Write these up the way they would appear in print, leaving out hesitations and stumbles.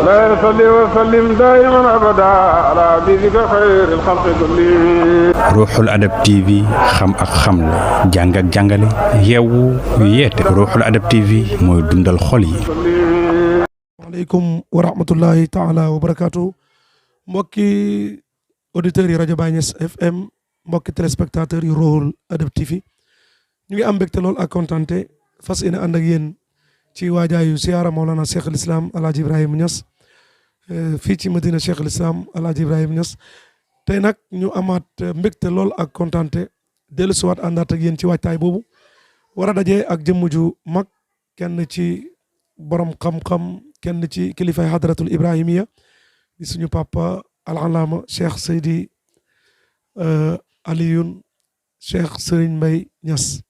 لا يصلي وسلم دائما أبدا على حبيبك خير الخلق كلهم. Ruuxul Adab TV xam ak xamle jàng ak jàngale yeewu yeete Ruuxul Adab TV mooy dundal xol yi. waaleykum wa rahmatullahi taala wa barakaatu mbokki auditeurs yi rajo Baye Niass FM mbokki téléspectateurs yi Ruuxul Adab TV ñu ngi am mbégte lool ak kontante fas yéene ànd ak yéen ci waajaayu Ziarra Mawlana Cheikh al Islam El Hadj Ibrahima Niass fii ci Madina Cheikh al Islam El Hadj Ibrahima Niass tey nag ñu amaat mbégte lool ak kontante dellusiwaat àndaat ak yéen ci waajtaay boobu war a daje ak jëmm ju mag kenn ci borom xam-xam kenn ci kilifay hadratul Ibrahimiya di suñu papa al-allama Cheikh Seydi Aliou Cheikh Serigne Mbaye Niass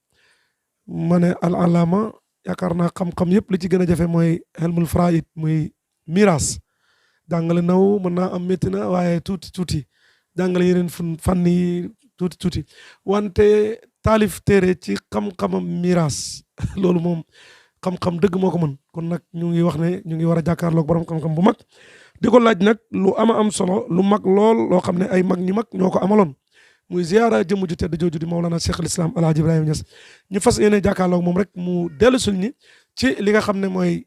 ma ne al-allama yaakaar naa xam-xam yëpp li ci gën a jafe mooy helmul faraid muy miras jàngale naw mën naa am métti na waaye tuuti jàngale yeneen fànn yi tuuti wante taalif téere ci xam-xamam miras loolu moom xam-xam dëgg moo ko mën kon nag ñu ngi wax ne ñu ngi war a jàkkaarloog borom xam-xam bu mag di ko laaj nag lu am solo lu mag lool loo xam ne ay mag ñi mag ñoo ko amaloon muy ziyaara jëmm ju tedd jooju di Mawlana Cheikh al Islam El Hadj Ibrahima Niass ñu fas yéene jàkkaarloog moom rek mu dellu sul ñi ci li nga xam ne mooy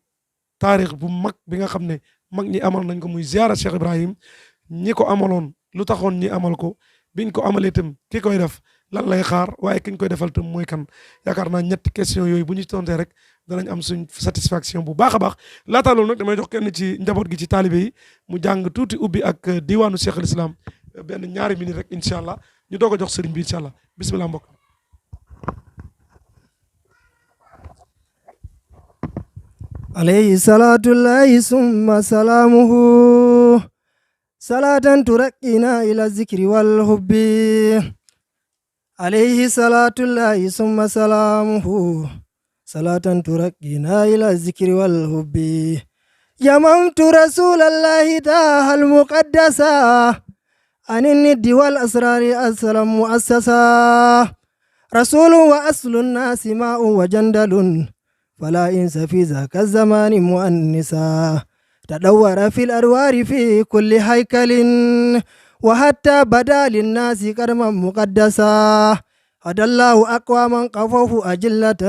taarix bu mag bi nga xam ne mag ñi amal nañ ko muy ziyaara Cheikh Ibrahim ñi ko amaloon lu taxoon ñi amal ko biñ ko amalee itam ki koy def lan lay xaar waaye ki ñu koy defal itam mooy kan yaakaar naa ñetti question yooyu bu ñu tontee rek danañ am suñ satisfaction bu baax a baax laataa loolu nag damay jox kenn ci njaboot gi ci taalibe yi mu jàng tuuti ubbi ak diwaanu Cheikh al Islam benn ñaari minute rek incha allah ñu doog a jox sëriñ bi incha allah bisimilah mbokk. alayhi salaatullahi summa salaamuhu salaatan turaqqina ila zikri wal hubbi alayhi salaatullahi summa salaamuhu salaatan turaqqina ila zikri wal hubbi jamamtu rasulallahi taahal muqaddasa anin niddi wal asrari assalam muassasa rasulun wa aslun nasi ma'un wa jandalun fala insa fi zaka zamani muannisa تدور في الأروار في كل هيكل وحتى بدا للناس كرما مقدسا هدى الله أقواما قفوه أجلة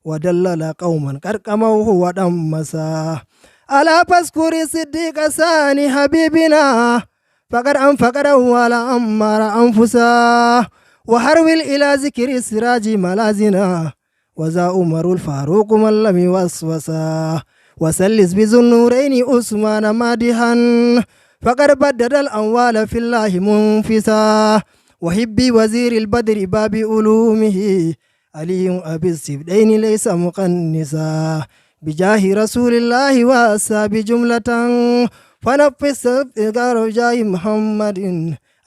ودلل قوما كركموه ودمسا ألا فاذكر صديق ثاني حبيبنا فقد أنفقد ولا أمر أنفسا وحرول إلى ذكر السراج ملازنا وذا عمر الفاروق من لم يوسوسا وسلس بذنورين عثمان مادحا فقد بدد الأموال في الله منفسا وحبي وزير البدر باب علومه علي أبي السبدين ليس مقنسا بجاه رسول الله وأصحاب جملة فنفس إذكار جاه محمد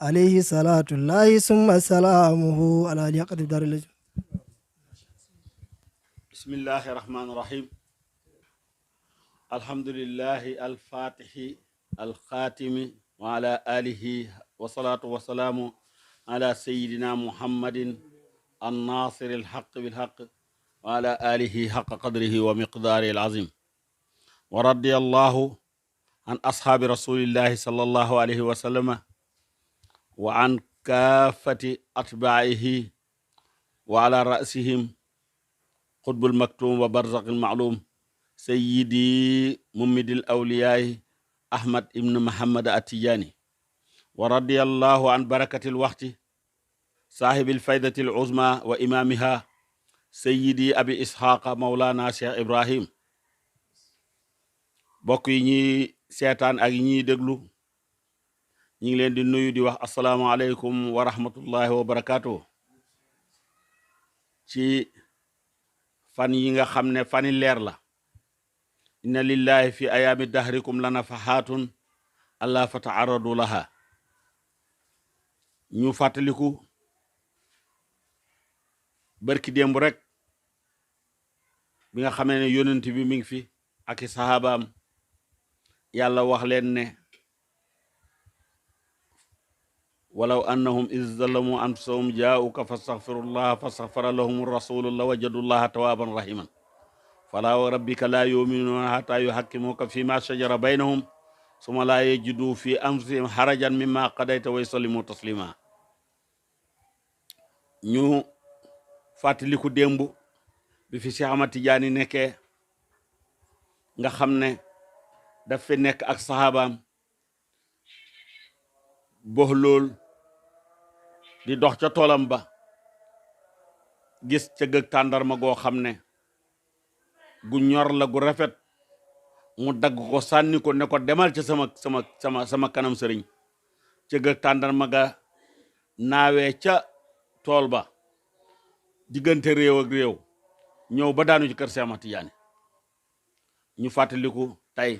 عليه صلاة الله ثم سلامه على يقدر دار بسم الله الرحمن الرحيم الحمد لله الفاتح الخاتم وعلى آله والصلاة والسلام على سيدنا محمد الناصر الحق بالحق وعلى آله حق قدره ومقداره العظيم ورضي الله عن أصحاب رسول الله صلى الله عليه وسلم وعن كافة أتباعه وعلى رأسهم قطب المكتوم وبرزق المعلوم سيدي ممد الأولياء أحمد ابن محمد التجاني ورضي الله عن بركة الوقت صاحب الفائدة العظمى وإمامها سيدي أبي إسحاق مولانا شيخ إبراهيم bokk yi ñi seetaan ak ñi déglu ñi ngi leen di nuyu di wax asalaamaaleykum wa rahmatullahi wa barakaatu ci fan yi nga xam ne fani leer la inna lillahi fi ayaami dahrikum la nafahaatun allah fa taaradu laha ñu fàttaliku barki démb rek bi nga xamee ne yonent bi mi ngi fi ak i sahabaam yàlla wax leen ne walaw annahum iz zalamu anfusahum jaa'uka fastaghfirullaha fastaghfara lahum rasulu la wajadullaha tawaaban rahiman fala wa rabbika la yuminuuna hatta yuhakkimuka fi ma shajara baynahum summa la yajidu fi anfusihim harajan mimma qadayta wa yusallimu taslima. ñu fàttaliku démb bi fi Cheikh Ahmad Tidiane nekkee nga xam ne daf fi nekk ak saxaabaam box lool di dox ca toolam ba gis ca gëg tàndarma goo xam ne gu ñor la gu rafet mu dagg ko sànni ko ne ko demal ca sama kanam sëriñ ca gëg tàndarma ga naawee ca tool ba diggante réew ak réew ñëw ba daanu ci kër Cheikh Ahmad Tidiane. ñu fàttaliku tey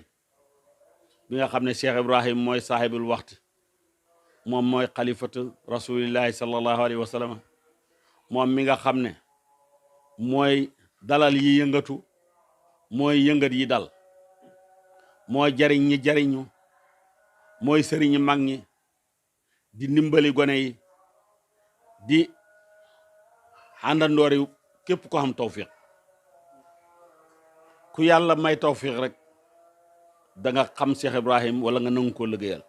bi nga xam ne Cheikh Ibrahim mooy saahibul waxti moom mooy xalifatu rasulillahi sallallahu alayhi wa sallam moom mi nga xam ne mooy dalal yi yëngatu mooy yëngat yi dal mooy jariñ ñi jariñu mooy sëriñi mag ñi di ndimbali gone yi di àndandoori képp ko xam tawfiq ku yàlla may tawfiq rek da nga xam Cheikh Ibrahim wala nga nangu ko liggéeyal.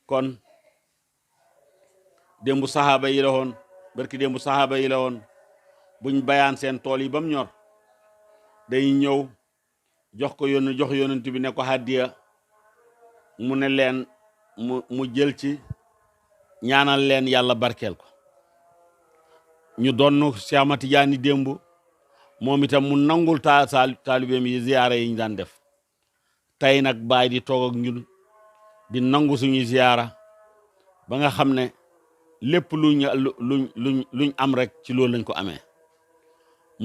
kon démbu saxaaba yi la woon barki démbu saxaaba yi la woon buñ bayaan seen tool yi ba mu ñor day ñëw jox yonent bi ne ko hàddiya mu ne leen mu jël ci ñaanal leen yàlla barkeel ko. ñu doon Cheikh Ahmad Tidiane démb moom itam mu nangul taalibeem yi ziyaara yi ñu daan def tey nag Baye di toog ak ñun di nangu suñu ziyaara ba nga xam ne lépp luñ am rek ci loolu lañ ko amee.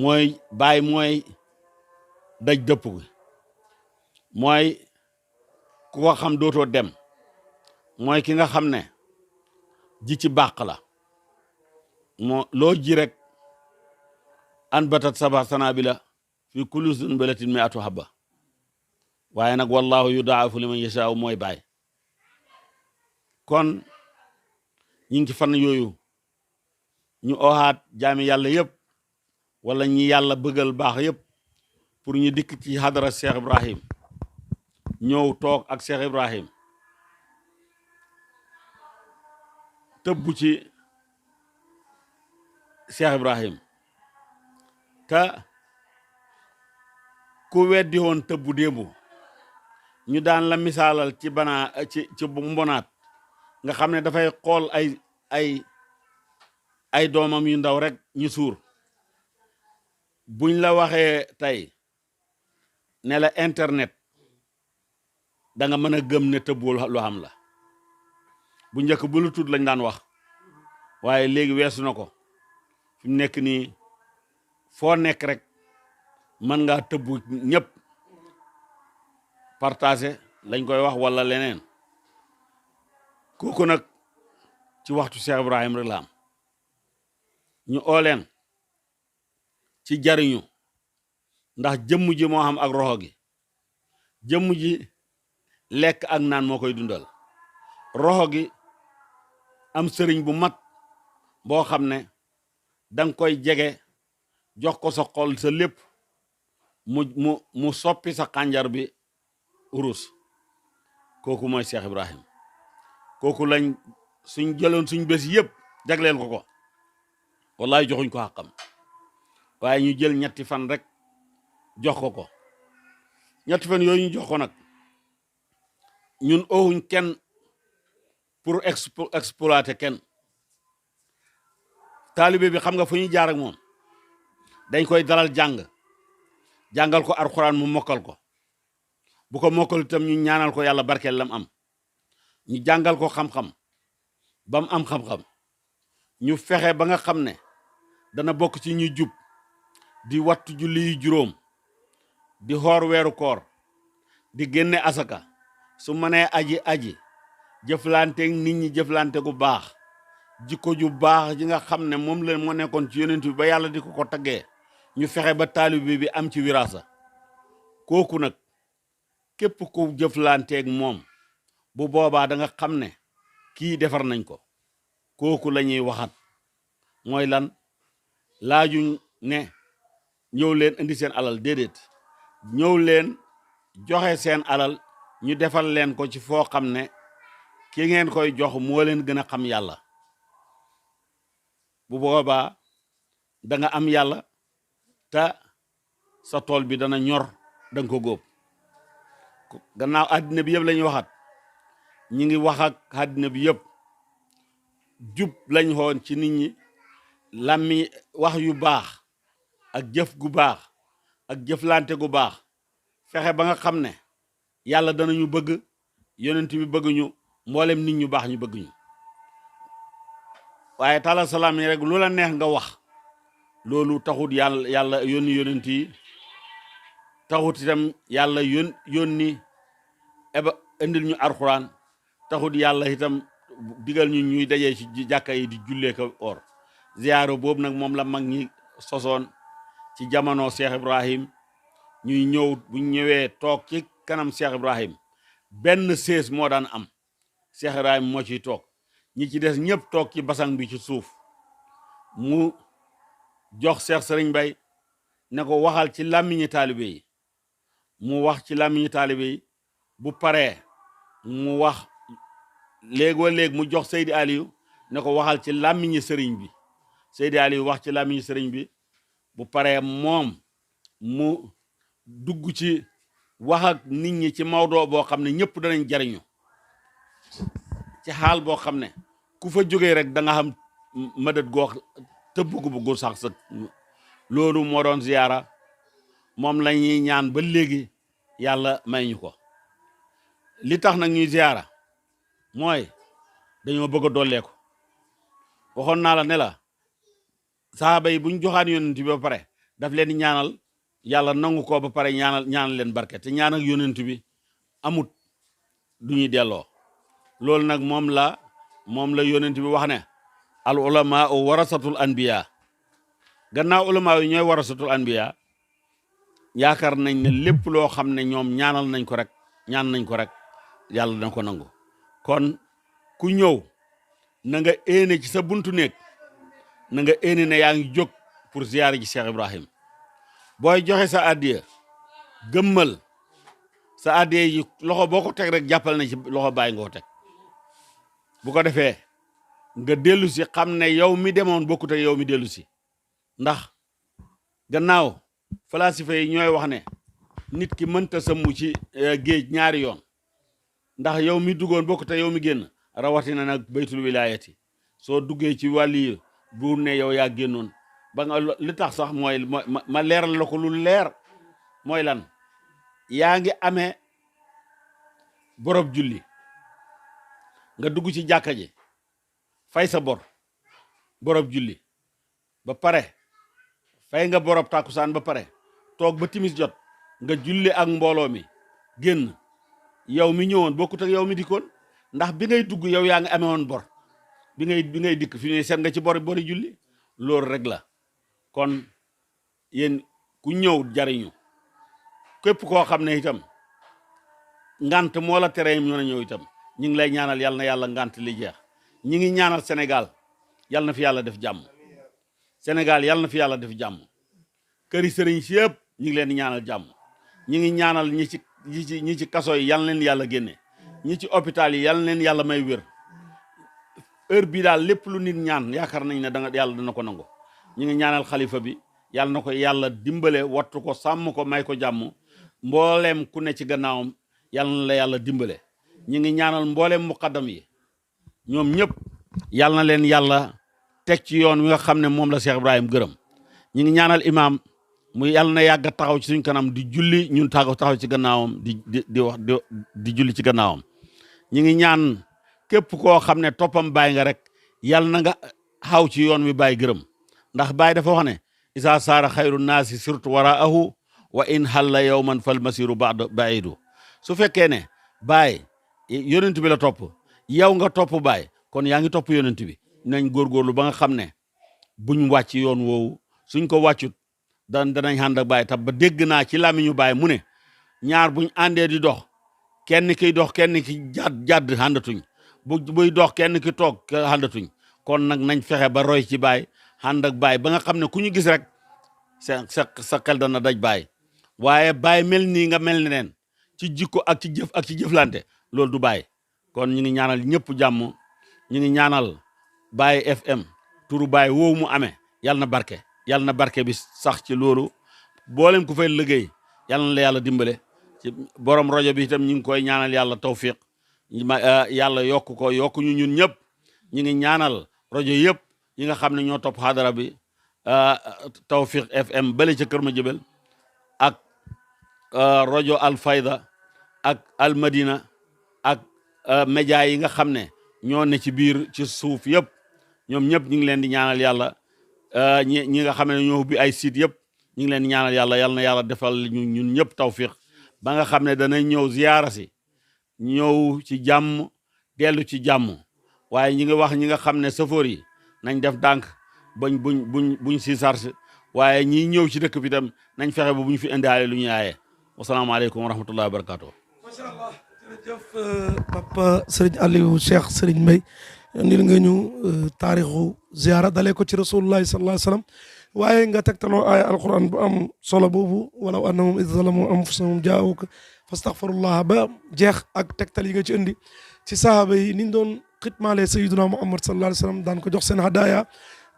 mooy Baye mooy daj dëpp gi mooy ku ko xam dootoo dem mooy ki nga xam ne ji ci bàq la moo loo ji rek an batat saba sanabila fi kulli sunbulatin mi'atu habba waaye nag wallahu yudaafu liman yashaa'u mooy Baye. kon ñi ngi ci fan yooyu ñu oxaat jaami yàlla yëpp wala ñi yàlla bëggal baax yëpp pour ñu dikk ci hadara Cheikh Ibrahim ñëw toog ak Cheikh Ibrahim tëbbu ci Cheikh Ibrahim te ku weddi woon tëbbu démbu ñu daan la misaalal ci ci mbonaat nga xam ne dafay xool ay doomam yu ndaw rek ñu suur. buñ la waxee tey ne la internet da nga mën a gëm ne tëbbu lu xam la. bu njëkk bu lu tuut lañ daan wax waaye léegi weesu na ko fi mu nekk nii foo nekk rek mën ngaa tëbbu ñëpp partager lañ koy wax wala leneen. kooku nag ci waxtu Cheikh Ibrahim rek la am ñu ooleen ci jariñu ndax jëmm ji moo xam ak roxo gi. jëmm ji lekk ak naan moo koy dundal. roxo gi am sëriñ bu mat boo xam ne danga koy jege jox ko sa xol sa lépp mu soppi sa xànjar bi urus. kooku mooy Cheikh Ibrahim. kooku lañ suñ jëloon suñ bés yëpp jagleel ko wallahi joxuñ ko xàqam waaye ñu jël ñetti fan rek jox ko ñetti fan yooyu ñu jox ko nag ñun oowuñ kenn pour exploiter kenn. taalibe bi xam nga fu ñuy jaar ak moom dañ koy dalal jàngal ko alxuraan mu mokkal ko bu ko mokkal itam ñu ñaanal ko yàlla barkeel lam am. ñu jàngal ko xam-xam ba mu am xam-xam ñu fexe ba nga xam ne dana bokk ci ñu jub di wattu julli yu juróom di xoor weeru koor di génne asaka su mënee aji jëflanteeg nit ñi jëflante gu baax jikko ju baax ji nga xam ne moom la moo nekkoon ci yonent bi ba yàlla di ko taggee ñu fexe ba taalibe bi am ci wiraasa. kooku nag képp ku jëflanteeg moom bu boobaa da nga xam ne kii defar nañ ko. kooku la ñuy waxat mooy lan laajuñ ne ñëw leen indi seen alal déedéet ñëw leen joxe seen alal ñu defal leen ko ci foo xam ne ki ngeen koy jox moo leen gën a xam yàlla bu boobaa da nga am yàlla te sa tool bi dana ñor da nga ko góob gannaaw àddina bi yëpp la ñuy waxat ñi ngi wax ak àddina bi yëpp jub lañ xoon ci nit ñi làmmi wax yu baax ak jëf gu baax ak jëflante gu baax fexe ba nga xam ne yàlla danañu bëgg yonent bi bëgg ñu mboolem nit ñu baax ñu bëgg ñu waaye tala salaam yi rek lu la neex nga wax loolu taxut yàlla yónni yonent yi taxut itam yàlla yónni indil ñu alxuraan taxut yàlla itam digal ñu ñuy dajee ci jàkka yi di jullee ko or ziyaara boobu nag moom la mag ñi sosoon ci jamono Cheikh Ibrahim ñuy ñëw buñ ñëwee toog ci kanam Cheikh Ibrahim benn sées moo daan am Cheikh Ibrahim moo ciy toog ñi ci des ñëpp toog ci basang bi ci suuf mu jox Cheikh Serigne Mbaye ne ko waxal ci làmmiñi taalibe yi mu wax ci làmmiñi taalibe yi bu paree mu wax léegoo léeg mu jox Seydi Aliou ne ko waxal ci làmmiñi sëriñ bi Seydi Aliou wax ci làmmiñi sëriñ bi bu paree moom mu dugg ci wax ak nit ñi ci mawdoo boo xam ne ñëpp danañ jariñu ci xaal boo xam ne ku fa jógee rek da nga xam mëdët goox te bugg sax sa loolu moo doon ziyaara moom la ñuy ñaan ba léegi yàlla may ñu ko li tax nag ñuy ziyaara mooy dañoo bëgg a dolleeku waxoon naa la ne la saaba yi buñ joxaan yonent bi ba pare daf leen di ñaanal yàlla nangu ko ba pare ñaanal leen barke te ñaan ak yonent bi amut du ñuy delloo loolu nag moom la yonent bi wax ne al ulama warasatul anbiya gannaaw ulama yi ñooy warasatul anbiya yaakaar nañ ne lépp loo xam ne ñoom ñaan nañ ko rek yàlla dana ko nangu kon ku ñëw na nga éene ci sa buntu néeg na nga éene ne yaa ngi jóg pour ziyaare ji Cheikh Ibrahim booy joxe sa addiya gëmmal sa addiya yi loxo boo ko teg rek jàppal na ci loxo Baye nga ko teg bu ko defee nga dellu si xam ne yow mi demoon bokkut ak yow mi dellu si ndax gannaaw falasifa yi ñooy wax ne nit ki mënta sëmmu ci géej ñaari yoon ndax yow mi duggoon bokkut ak yow mi génn rawatina nag baytul wilayati soo duggee ci wàlli buur ne yow yaa génnoon ba nga li tax sax mooy ma leeral la ko lu leer mooy lan yaa ngi amee borob julli nga dugg ci jàkka ji fay sa borob julli ba pare fay nga borob tàkkusaan ba pare toog ba timis jot nga julli ak mbooloo mi génn yow mi ñëwoon bokkut ak yow mi dikkoon ndax bi ngay dugg yow yaa ngi amee woon bor bi ngay dikk fi ne seet nga ci bori julli loolu rek la kon yéen ku ñëw jariñu képp koo xam ne itam ngant moo la tere mën a ñëw itam ñu ngi lay ñaanal yàlla na yàlla ngant li jeex ñi ngi ñaanal Sénégal yàlla na fi yàlla def jàmm Sénégal yàlla na fi yàlla def jàmm këri sëriñ si yëpp ñu ngi leen di ñaanal jàmm ñi ngi ñaanal ñi ci kaso yi yàlla leen yàlla génne ñi ci hôpital yi yàlla leen yàlla may wér heure bii daal lépp lu nit ñaan yaakaar nañ ne yàlla dana ko nangu ñi ngi ñaanal xalifa bi yàlla na ko yàlla dimbale wattu ko sàmm ko may ko jàmm mbooleem ku ne ci gannaawam yàlla na la yàlla dimbale ñi ngi ñaanal mbooleem muqaddam yi ñoom ñëpp yàlla na leen yàlla teg ci yoon wi nga xam ne moom la Cheikh Ibrahim gërëm ñi ngi ñaanal imam mu yàlla na yàgg taxaw ci suñ kanam di julli ñun taxaw ci gannaawam di julli ci gannaawam ñi ngi ñaan képp koo xam ne toppam Baye nga rek yàlla na nga xaw ci yoon wi Baye gërëm ndax Baye dafa wax ne isa saara xayru naasi surtout waraahu wa in halla yawman fal masiru baidu su fekkee ne Baye yonent bi la topp yow nga topp Baye kon yaa ngi topp yonent bi nañ góorgóorlu ba nga xam ne buñ wàcc yoon woowu suñ ko wàccut danañ ànd ak Baye tab ba dégg naa ci làmmiñu Baye mu ne ñaar buñ àndee di dox kenn kiy dox kenn ki jàdd àndatuñ buy dox kenn ki toog àndatuñ kon nag nañ fexe ba roy ci Baye ànd ak Baye ba nga xam ne ku ñu gis rek sa xel dana daj Baye waaye Baye mel nii nga mel neneen ci jikko ak ci jëf ak ci jëflante loolu du Baye kon ñu ngi ñaanal ñëpp jàmm ñu ngi ñaanal Baye FM turu Baye woowu mu amee yàlla na barke bi sax ci loolu boolem ku fay liggéey yàlla na la yàlla dimbale ci borom rajo bi itam ñu ngi koy ñaanal yàlla tawfiq yàlla yokk ñu ñun ñëpp ñu ngi ñaanal rajo yëpp yi nga xam ne ñoo topp xadara bi Tawfiq FM bale ca Kër Madiabel ak rajo Alfayda ak Al Madina ak média yi nga xam ne ñoo ne ci biir ci suuf yëpp ñoom ñëpp ñu ngi leen di ñaanal yàlla ñi nga xam ne ñoo ubbi ay site yëpp ñu ngi leen di ñaanal yàlla yal na yàlla defal ñun ñëpp tawfiq ba nga xam ne danañ ñëw ziyaara si ñëw ci jàmm dellu ci jàmm waaye ñi ngi wax ñi nga xam ne safoor yi nañ def dànk buñ si sarse waaye ñi ñëw ci dëkk bi tam nañ fexe ba bu ñu fi indaale lu ñu yaaye wasalaamaaleykum wa rahmatullahi wa barakatuh. macha allah jërëjëf papa Serigne Aliou Cheikh Serigne Mbaye nil nga ñu taarixu ziyaara dalee ko ci rasulullahi sallallahu alayhi wa sallam waaye nga tegtaloo aaya alquran bu am solo boobu walaw annahum id zalamu anfusahum jaa'uka fastaghfirullah ba jeex ak tegtal yi nga ci indi ci sahaaba yi niñ doon xitmaale sayyiduna Muhammad sallallahu alayhi wa sallam daan ko jox seen hadaya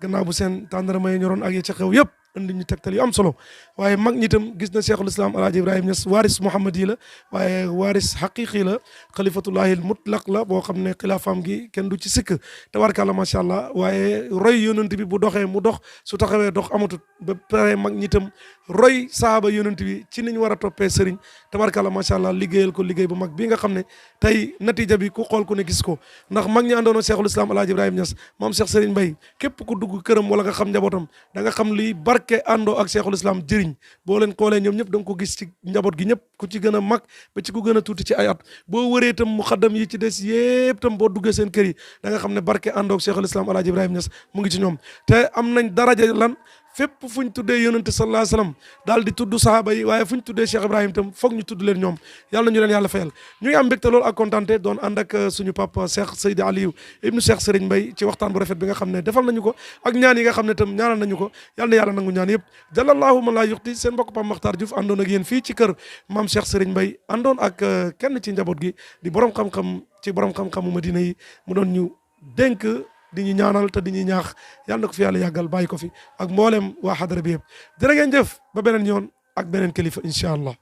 gannaaw bu seen tàndarama yi ñoroon ak yi ca xew yëpp indi ñu tegtal yu am solo waaye mag ñi itam gis na cheikhul islam alaaji Ibrahima Niass waaris Muhammad yi la waaye waaris xaqiqi la xalifatullahi mutlaq la boo xam ne xilaafaam gi kenn du ci sikk tabarkàlla macha allah waaye roy yonent bi bu doxee mu dox su taxawee dox amatut ba pare mag ñi itam roy sahaaba yonent bi ci niñ war a toppee sëriñ tabarkàlla macha allah liggéeyal ko liggéey bu mag bii nga xam ne tey natija bi ku xool ku ne gis ko ndax mag ñi àndoon cheikhul islam alaaji Ibrahima Niass moom Cheikh Serigne Mbaye képp ku dugg këram wala nga xam njabootam da nga xam li barke àndoo ak cheikhul islam jëriñ boo leen xoolee ñoom ñëpp da nga ko gis ci njaboot gi ñëpp ku ci gën a mag ba ci ku gën a tuuti ci ay at boo wëree tam mu xaddam yi ci des yëpp tam boo duggee seen kër yi da nga xam ne barke àndoo ak cheikhul islam alaaji Ibrahima Niass mu ngi ci ñoom te am nañ daraja lan fépp fu ñu tuddee yonente sallallahu alayhi wasallam daal di tudd sahaaba yi waaye fu ñu tuddee Cheikh Ibrahima itam foog ñu tudd leen ñoom yàlla ñu leen yàlla fayal ñu ngi am mbégte loolu ak kontaante doon ànd ak suñu papa Cheikh Seydi Aliou ibnu Cheikh Serigne Mbaye ci waxtaan bu rafet bi nga xam ne defal nañu ko ak ñaan yi nga xam ne itam ñaanal nañu ko yàlla na yàlla nangu ñaan yëpp jalallahu man laa yuxti seen mbokk Pape Makhtar Diouf àndoon ak yéen fii ci kër maam Cheikh Serigne Mbaye àndoon ak kenn ci njaboot gi di borom xam-xam ci borom xam-xamu Madina yi mu doon ñu dénk di ñu ñaanal te di ñu ñaax yàlla na ko fi yàlla yàggal bàyyi ko fi ak mboolem waa xadara bi yëpp jërë ngeen jëf ba beneen yoon ak beneen kilifa incha allah.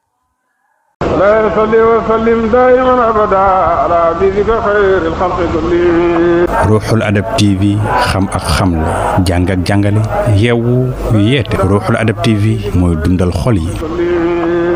لا يصلي وسلم دائما ابدا على حبيبك خير الخلق كلهم. ruuxul adab TV xam ak xam la jàng ak jàngale yeewu yeete ruuxul adab TV mooy dundal xol yi.